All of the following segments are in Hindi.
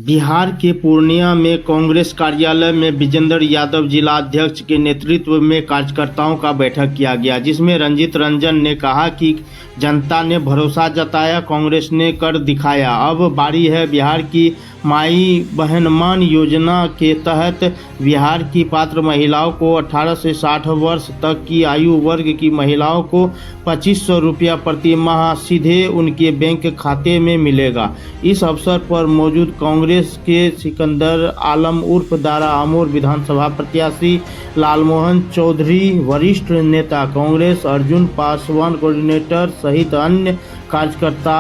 बिहार के पूर्णिया में कांग्रेस कार्यालय में विजेंद्र यादव जिला अध्यक्ष के नेतृत्व में कार्यकर्ताओं का बैठक किया गया, जिसमें रंजीत रंजन ने कहा कि जनता ने भरोसा जताया, कांग्रेस ने कर दिखाया। अब बारी है बिहार की माई बहन मान योजना के तहत बिहार की पात्र महिलाओं को 18 से 60 वर्ष तक की आयु वर्ग की महिलाओं को 2500 रुपया प्रति माह सीधे उनके बैंक खाते में मिलेगा। इस अवसर पर मौजूद कांग्रेस के सिकंदर आलम उर्फ दारा अमोर, विधानसभा प्रत्याशी लालमोहन चौधरी, वरिष्ठ नेता कांग्रेस अर्जुन पासवान, कोऑर्डिनेटर सहित अन्य कार्यकर्ता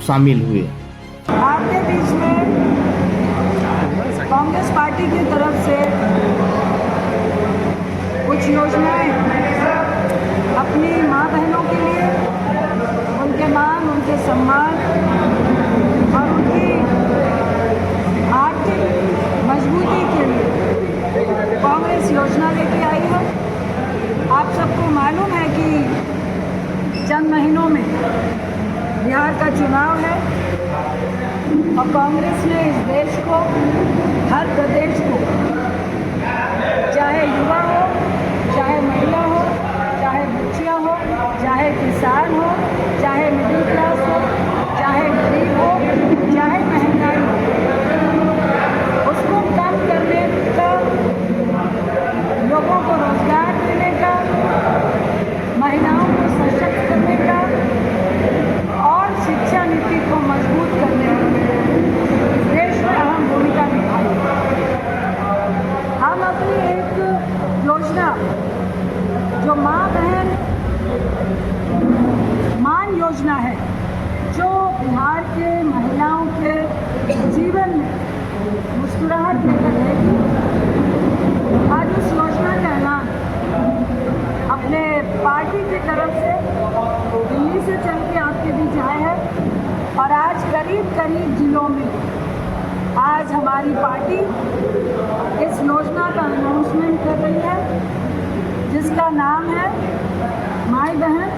शामिल हुए। आपके बीच में कांग्रेस पार्टी की तरफ से कुछ योजनाएं अपनी माँ बहनों के लिए, उनके मान, उनके सम्मान और उनकी आर्थिक मजबूती के लिए कांग्रेस योजना लेके आई है। आप सबको मालूम है कि चंद महीनों में बिहार का चुनाव है और कांग्रेस ने इस देश को, हर प्रदेश को, चाहे युवा हो, चाहे महिला हो, चाहे बच्चियाँ हो, चाहे किसान हो, चाहे मिडिल क्लास हो, चाहे गरीब हो, चाहे महंगाई हो, उसको कम करने का, लोगों को रोजगार देने का, महिलाओं को सशक्त करने का और शिक्षा नीति को मजबूत करने का देश में अहम भूमिका निभाई। हम अपनी एक योजना जो माँ बहन मान योजना है, जो बिहार के महिलाओं के जीवन में मुस्कुराहट लेकर आएगी, आज उस योजना का ऐलान अपने पार्टी की तरफ से दिल्ली से चल के आपके बीच आए हैं और आज करीब जिलों में आज हमारी पार्टी इस योजना का अनाउंसमेंट कर रही है, जिसका नाम है माई बहन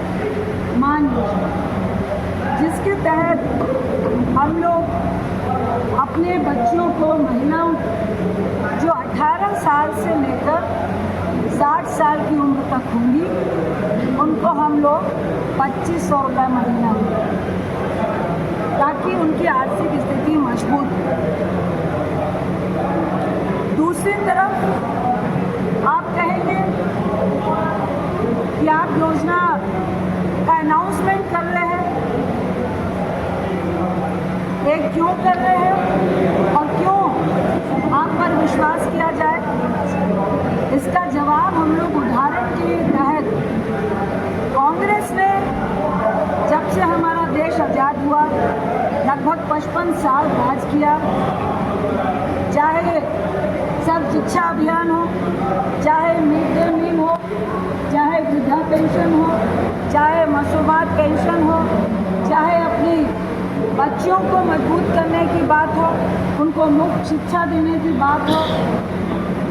मान योजना, जिसके तहत हम लोग अपने बच्चों को, महिलाओं जो 18 साल से लेकर 60 साल की उम्र तक होंगी, उनको हम लोग 2500 रुपये महीना दें, ताकि उनकी आर्थिक स्थिति मजबूत हो। दूसरी तरफ आप कहेंगे कि आप योजना का अनाउंसमेंट कर रहे हैं, एक क्यों कर रहे हैं और क्यों आप पर विश्वास किया जाए, इसका जवाब हम लोग उदाहरण के तहत कांग्रेस ने जब से हमारा देश आज़ाद हुआ लगभग 55 साल राज किया, चाहे सर्व शिक्षा अभियान हो, चाहे मिड डे मील हो, चाहे वृद्धा पेंशन हो, चाहे मसूबात पेंशन हो, चाहे अपनी बच्चों को मजबूत करने की बात हो, उनको मुफ्त शिक्षा देने की बात हो,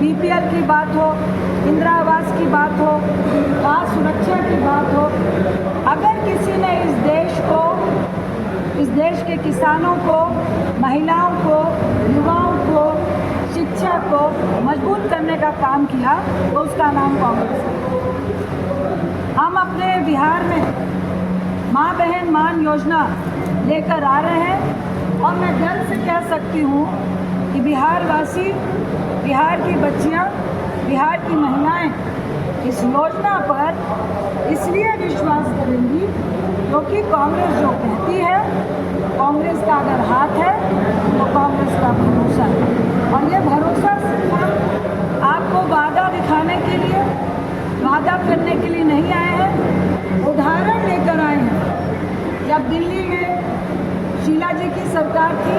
बीपीएल की बात हो, इंदिरा आवास की बात हो, खाद्य सुरक्षा की बात हो। अगर किसी ने इस देश को, इस देश के किसानों को, महिलाओं को, युवाओं को, शिक्षा को मजबूत करने का काम किया तो उसका नाम कांग्रेस है। हम अपने बिहार में माँ बहन मान योजना लेकर आ रहे हैं और मैं गर्व से कह सकती हूँ कि बिहार वासी, बिहार की बच्चियाँ, बिहार की महिलाएं इस योजना पर इसलिए विश्वास करेंगी क्योंकि कांग्रेस जो कहती है, कांग्रेस का अगर हाथ है तो कांग्रेस का भरोसा है। और ये भरोसा सिर्फ आपको वादा दिखाने के लिए, वादा करने के लिए नहीं आए हैं, उदाहरण लेकर आए हैं। जब दिल्ली में शीला जी की सरकार थी,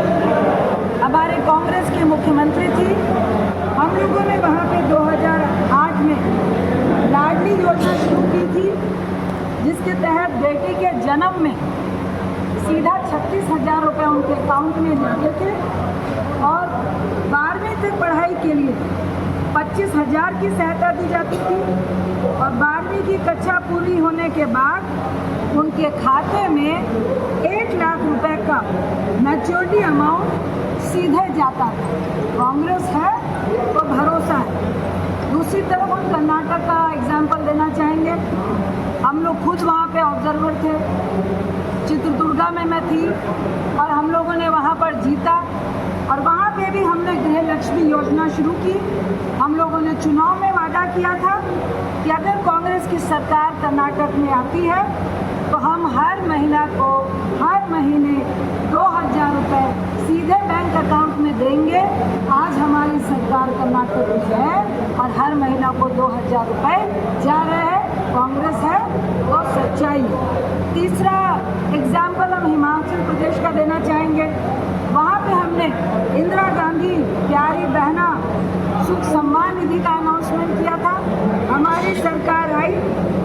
हमारे कांग्रेस के मुख्यमंत्री थी, हम लोगों ने वहाँ पे 2008 में लाडली योजना शुरू की थी, जिसके तहत बेटी के जन्म में सीधा 36,000 रुपये उनके अकाउंट में जाते थे और 12वीं तक पढ़ाई के लिए 25,000 की सहायता दी जाती थी और 12वीं की कक्षा पूरी होने के बाद उनके खाते में 1 लाख रुपए का मैच्योरिटी अमाउंट सीधे जाता था। कांग्रेस है तो भरोसा है। दूसरी तरफ हम कर्नाटक का एग्जाम्पल देना चाहेंगे। हम लोग खुद वहाँ पे ऑब्जर्वर थे। चित्रदुर्गा में मैं थी और हम लोगों ने वहाँ पर जीता और वहाँ पे भी हमने गृह लक्ष्मी योजना शुरू की। हम लोगों ने चुनाव में वादा किया था कि अगर कांग्रेस की सरकार कर्नाटक में आती है तो हम हर महिला को हर महीने 2000 रुपये सीधे बैंक अकाउंट में देंगे। आज हमारी सरकार कर्नाटक में है और हर महिला को 2000 रुपये जा रहे हैं। कांग्रेस है तो सच्चाई है। तीसरा एग्जाम्पल हम हिमाचल प्रदेश का देना चाहेंगे। वहाँ पे हमने इंदिरा गांधी प्यारी बहना सुख सम्मान निधि का अनाउंसमेंट किया था। हमारी सरकार आई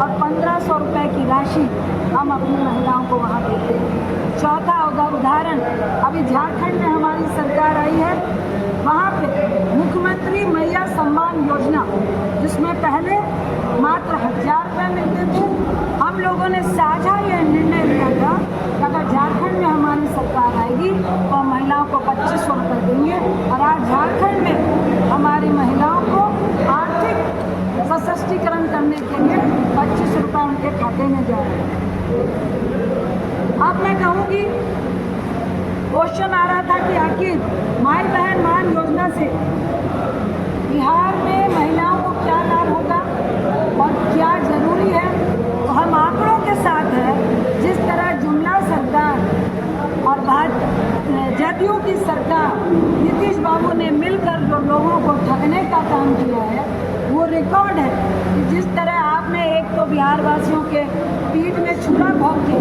और 1500 रुपये की राशि हम अपनी महिलाओं को वहाँ देते हैं। चौथा उदाहरण अभी झारखंड में हमारी सरकार आई है। वहाँ पे मुख्यमंत्री मैया सम्मान योजना, जिसमें पहले मात्र 1000 रुपये मिलते थे। हम लोगों ने साझा यह निर्णय लिया था कि अगर झारखंड में हमारी सरकार आएगी तो हम महिलाओं को 2500 रुपये देंगे और आज झारखंड में हमारी महिलाओं को आर्थिक सशक्तिकरण करने के लिए 25 रुपये उनके खाते में जा रहे हैं। अब मैं कहूँगी, क्वेश्चन आ रहा था कि आखिर माई बहन मान योजना से बिहार में महिलाओं को क्या लाभ होगा और क्या जरूरी है। तो हम आंकड़ों के साथ है। जिस तरह जुमला सरकार और जदयू की सरकार नीतीश बाबू ने मिलकर जो लोगों को ठगने का काम किया है वो रिकॉर्ड है। कि जिस तरह आपने एक तो बिहार वासियों के पीठ में छुरा भोंक के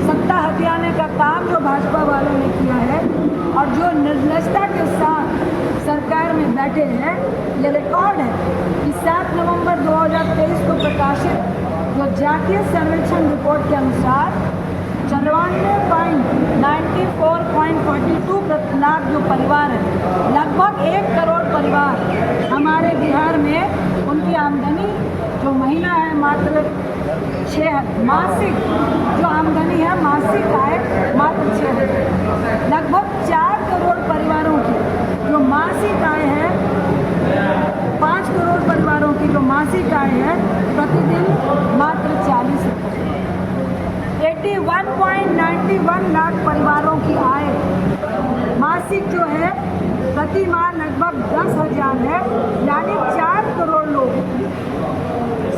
सत्ता हथियाने का काम जो भाजपा वालों ने किया है और जो निर्लजता के साथ सरकार में बैठे हैं, ये रिकॉर्ड है कि 7 नवंबर 2023 को प्रकाशित जो जातीय सर्वेक्षण रिपोर्ट के अनुसार 94.42 लाख जो परिवार है, लगभग 1 करोड़ परिवार हमारे बिहार में उनकी आमदनी जो महीना है मात्र 6 मासिक जो आमदनी है मासिक आय मात्र 6। लगभग 4 करोड़ परिवारों की जो मासिक आय है, 5 करोड़ परिवारों की जो मासिक आय है प्रतिदिन मात्र 40 रुपये। 81.91 लाख परिवारों की आय मासिक जो है प्रति माह लगभग 10,000 है, यानी 4 करोड़ लोग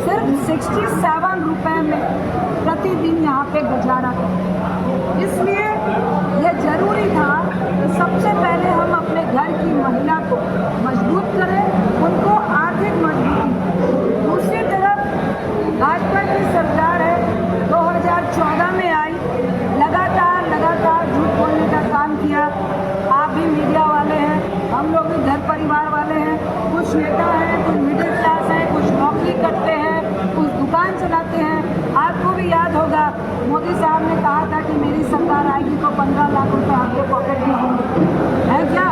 सिर्फ 67 रुपये में प्रतिदिन यहाँ पे गुजारा करते हैं। इसलिए यह जरूरी था कि सबसे पहले हम अपने घर की महिला को मजबूत करें, उनको आर्थिक मजबूती। दूसरी तरफ भाजपा की सरकार है, 2014 में आई, लगातार झूठ बोलने का काम किया। आप भी मीडिया वाले हैं, हम लोग भी घर परिवार वाले हैं। कुछ नेता हैं, कुछ मिडिल क्लास हैं, कुछ नौकरी करते हैं, कुछ दुकान चलाते हैं। आपको भी याद होगा मोदी साहब ने कहा था कि मेरी सरकार आएगी तो 15 लाख रुपये आपके पॉकेट में होंगे। है क्या?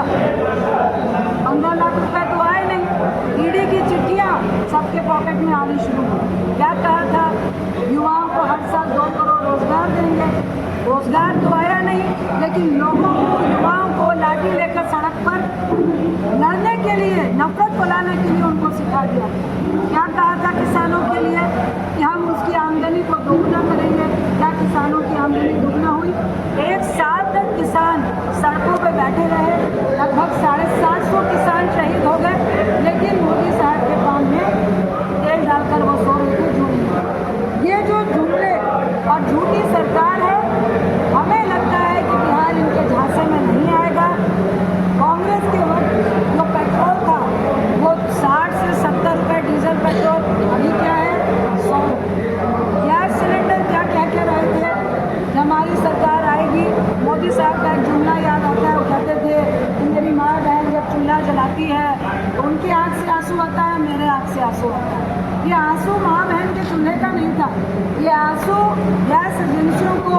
15 लाख रुपये तो आए नहीं। ईडी की चिट्ठियाँ सबके पॉकेट में आनी शुरू हुई। क्या कहा था? युवाओं को हर साल 2 करोड़ रोजगार देंगे। रोजगार तो आया नहीं, लेकिन लोगों को, युवाओं को लाठी लेकर सड़क पर लड़ने के लिए, नफरत फैलाने के लिए उनको सिखा दिया। क्या कहा था किसानों के लिए कि हम उसकी आमदनी को दोगुना करेंगे। क्या किसानों की आमदनी दोगुना हुई? 1 साल तक किसान सड़कों पर बैठे रहे, लगभग 750 किसान शहीद हो गए, लेकिन मोदी साहब के काम में तेल डालकर वो सो रहे थे जुमले। ये जो जुमले और झूठी सरकार है, हमें लगता है कि बिहार इनके झांसे में नहीं आएगा। कांग्रेस के वक्त जो पेट्रोल था वो 60 से 70 रुपये डीजल पेट्रोल, अभी क्या है 100। गैस सिलेंडर क्या कह रहे थे कि हमारी सरकार आएगी। मोदी साहब का एक जुमला याद आता है, वो कहते थे कि मेरी माँ बहन जब चूल्हा जलाती है तो उनकी आँख से आंसू आता है, मेरे आँख से आंसू आता है। ये आंसू माँ बहन के चूल्हे का नहीं था, ये आंसू गैस एजेंसियों को,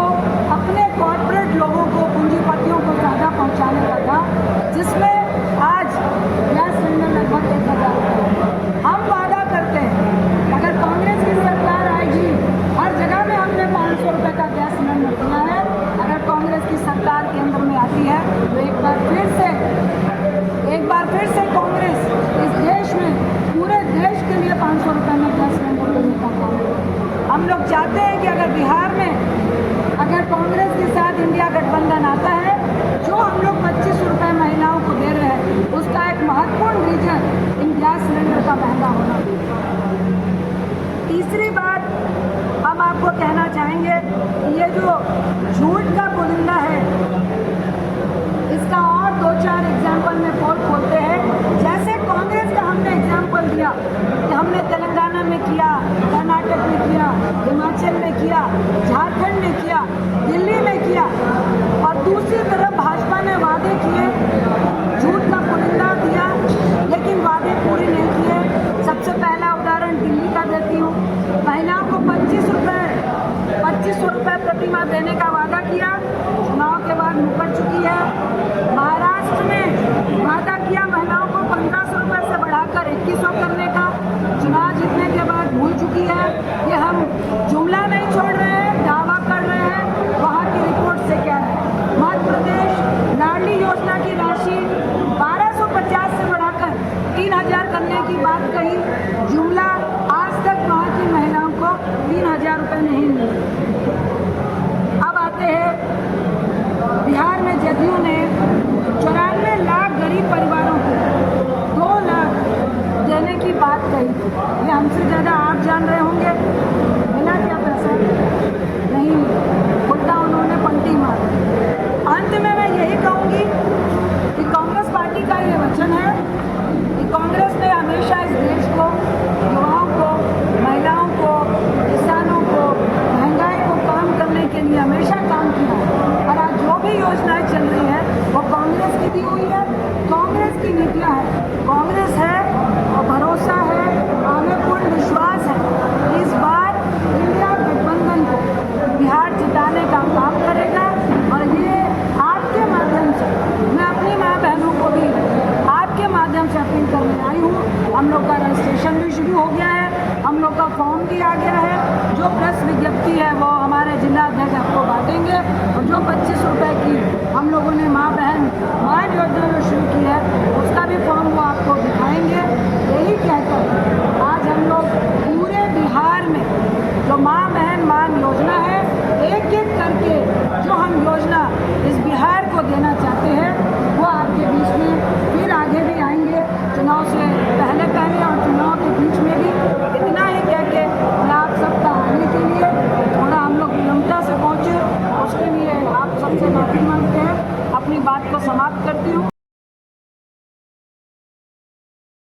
अपने कॉर्पोरेट लोगों को, पूंजीपतियों को ज़्यादा पहुँचाने का था, जिसमें आज गैस सिलेंडर लगभग 1000 रुपये। हम वादा करते हैं अगर कांग्रेस की सरकार आएगी, हर जगह में हमने 500 रुपये का गैस सिलेंडर दिया है। अगर कांग्रेस की सरकार केंद्र में आती है तो एक बार फिर से चाहते हैं कि अगर बिहार में अगर कांग्रेस के साथ इंडिया गठबंधन आता है, जो हम लोग 25 रुपये महिलाओं को दे रहे हैं, उसका एक महत्वपूर्ण रीजन इन गैस सिलेंडर का महंगा होना। तीसरी बात हम आपको कहना चाहेंगे, ये जो झूठ का पुलिंदा है, इसका और 2-4 एग्जाम्पल में पोल खोलते हैं। जैसे कांग्रेस का हमने एग्जाम्पल दिया कि हमने तेलंगाना में किया, कर्नाटक में किया, हिमाचल में किया, झारखंड में किया, दिल्ली में किया, और दूसरी तरफ भाजपा ने वादे किए, झूठ का पुलिंदा दिया, लेकिन वादे पूरे नहीं किए। सबसे पहला उदाहरण दिल्ली का देती हूँ। महिलाओं को 25 रुपये प्रति माह देने का वादा किया, चुनाव के बाद मुकर चुकी है। महाराष्ट्र में वादा किया महिलाओं को 1500 रुपये से बढ़ाकर 2100 करने का, चुनाव जीतने के बाद भूल चुकी है। ये हम जुमला नहीं छोड़ रहे हैं, दावा कर रहे हैं, वहाँ की रिपोर्ट से क्या है। मध्य प्रदेश लाडली योजना की राशि 1250 से बढ़ाकर 3000 करने की बात कही, जुमला। आज तक वहाँ की महिलाओं को 3000 रुपये नहीं मिले। अब आते हैं बिहार में जदयू ने 94 लाख गरीब परिवारों को 2 लाख देने की बात कही। ये हमसे ज़्यादा आप जान रहे होंगे। मिला क्या पैसा? नहीं, उल्टा उन्होंने पलटी मारी। अंत में मैं यही कहूँगी कि कांग्रेस पार्टी का ये वचन है कि कांग्रेस ने हमेशा इस देश को, युवाओं को, महिलाओं को, किसानों को, महंगाई को कम करने के लिए हमेशा काम किया है। और आज जो भी योजनाएं चल रही है वो कांग्रेस की दी हुई है, कांग्रेस की नीतियाँ है। कांग्रेस है और भरोसा है, हमें पूर्ण विश्वास है इस बार इंडिया गठबंधन को बिहार जिताने का काम करेगा। और ये आपके माध्यम से, मैं अपनी माँ बहनों को भी आपके माध्यम से अपील करने आई हूँ। हम लोग का रजिस्ट्रेशन भी शुरू हो गया है, हम लोग का फॉर्म भी आ गया है। जो प्रेस विज्ञप्ति है वो हमारे जिला अध्यक्ष आपको बांटेंगे, और जो 25 रुपये की हम लोगों ने माँ बहन मान योजना जो शुरू की है, उसका भी फॉर्म वो आपको दिखाएंगे। यही कहकर आज हम लोग पूरे बिहार में जो माँ बहन मान योजना है, एक एक करके जो हम योजना इस बिहार को देना चाहते हैं, वो आपके बीच में फिर आगे भी आएंगे, चुनाव से पहले और चुनाव के बीच में भी। इतना ही कह के मैं आप सबका आने के लिए थोड़ा हम लोग विनम्रता से पहुँचे, उसके लिए आप सबसे माफ़ी मांगते हैं। अपनी बात को समाप्त करती हूँ।